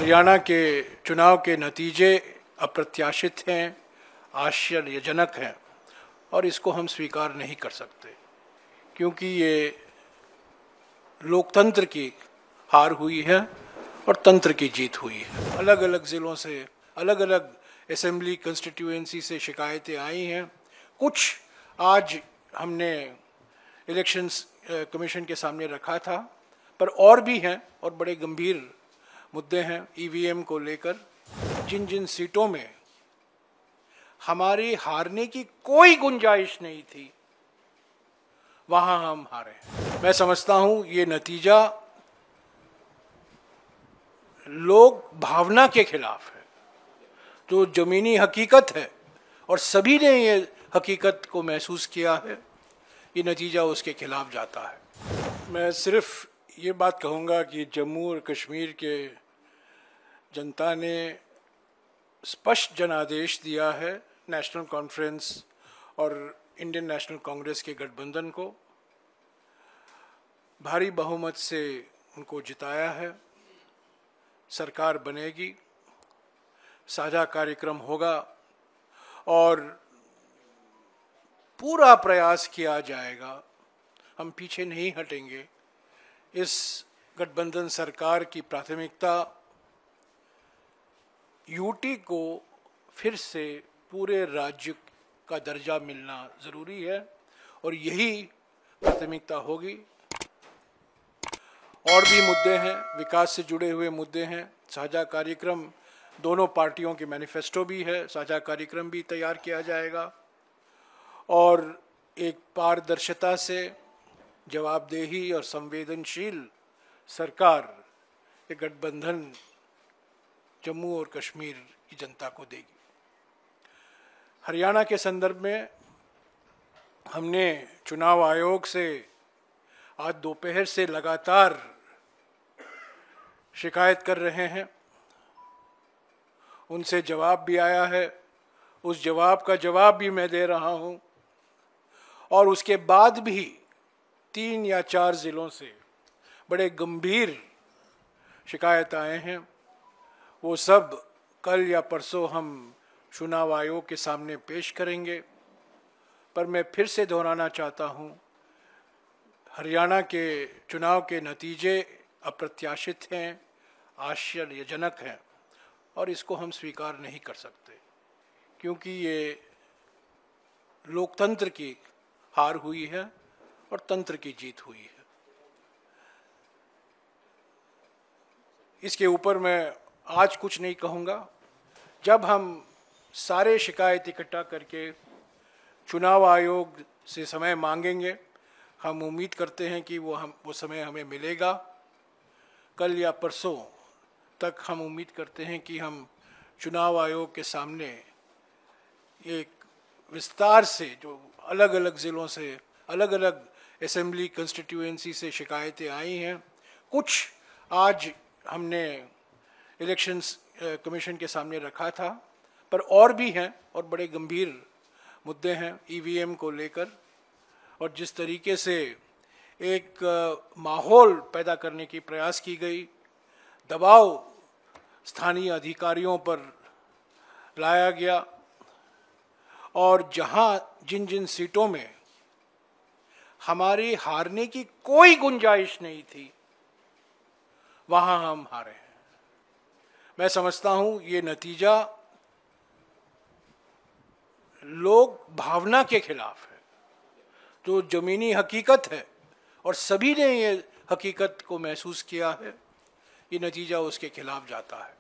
हरियाणा के चुनाव के नतीजे अप्रत्याशित हैं, आश्चर्यजनक हैं और इसको हम स्वीकार नहीं कर सकते, क्योंकि ये लोकतंत्र की हार हुई है और तंत्र की जीत हुई है। अलग अलग ज़िलों से, अलग अलग असेंबली कंस्टिट्यूएंसी से शिकायतें आई हैं। कुछ आज हमने इलेक्शंस कमीशन के सामने रखा था, पर और भी हैं और बड़े गंभीर मुद्दे हैं ईवीएम को लेकर। जिन जिन सीटों में हमारी हारने की कोई गुंजाइश नहीं थी, वहां हम हारे। मैं समझता हूं ये नतीजा लोक भावना के खिलाफ है, जो जमीनी हकीकत है और सभी ने ये हकीकत को महसूस किया है। ये नतीजा उसके खिलाफ जाता है। मैं सिर्फ ये बात कहूँगा कि जम्मू और कश्मीर के जनता ने स्पष्ट जनादेश दिया है नेशनल कॉन्फ्रेंस और इंडियन नेशनल कांग्रेस के गठबंधन को। भारी बहुमत से उनको जिताया है। सरकार बनेगी, साझा कार्यक्रम होगा और पूरा प्रयास किया जाएगा। हम पीछे नहीं हटेंगे। इस गठबंधन सरकार की प्राथमिकता यूटी को फिर से पूरे राज्य का दर्जा मिलना ज़रूरी है और यही प्राथमिकता होगी। और भी मुद्दे हैं, विकास से जुड़े हुए मुद्दे हैं। साझा कार्यक्रम, दोनों पार्टियों के मैनिफेस्टो भी है, साझा कार्यक्रम भी तैयार किया जाएगा और एक पारदर्शिता से जवाबदेही और संवेदनशील सरकार ये गठबंधन जम्मू और कश्मीर की जनता को देगी। हरियाणा के संदर्भ में हमने चुनाव आयोग से आज दोपहर से लगातार शिकायत कर रहे हैं। उनसे जवाब भी आया है, उस जवाब का जवाब भी मैं दे रहा हूं और उसके बाद भी 3 या 4 ज़िलों से बड़े गंभीर शिकायत आए हैं। वो सब कल या परसों हम चुनाव आयोग के सामने पेश करेंगे। पर मैं फिर से दोहराना चाहता हूं, हरियाणा के चुनाव के नतीजे अप्रत्याशित हैं, आश्चर्यजनक हैं और इसको हम स्वीकार नहीं कर सकते, क्योंकि ये लोकतंत्र की हार हुई है और तंत्र की जीत हुई है। इसके ऊपर मैं आज कुछ नहीं कहूँगा। जब हम सारे शिकायत इकट्ठा करके चुनाव आयोग से समय मांगेंगे, हम उम्मीद करते हैं कि वो समय हमें मिलेगा। कल या परसों तक हम उम्मीद करते हैं कि हम चुनाव आयोग के सामने एक विस्तार से, जो अलग अलग ज़िलों से, अलग अलग असेंबली कंस्टिट्यूएंसी से शिकायतें आई हैं, कुछ आज हमने इलेक्शंस कमीशन के सामने रखा था, पर और भी हैं और बड़े गंभीर मुद्दे हैं ईवीएम को लेकर। और जिस तरीके से एक माहौल पैदा करने की प्रयास की गई, दबाव स्थानीय अधिकारियों पर लाया गया और जहां जिन जिन सीटों में हमारी हारने की कोई गुंजाइश नहीं थी, वहां हम हारे। मैं समझता हूं ये नतीजा लोक भावना के खिलाफ है, जो जमीनी हकीकत है और सभी ने ये हकीकत को महसूस किया है। ये नतीजा उसके खिलाफ जाता है।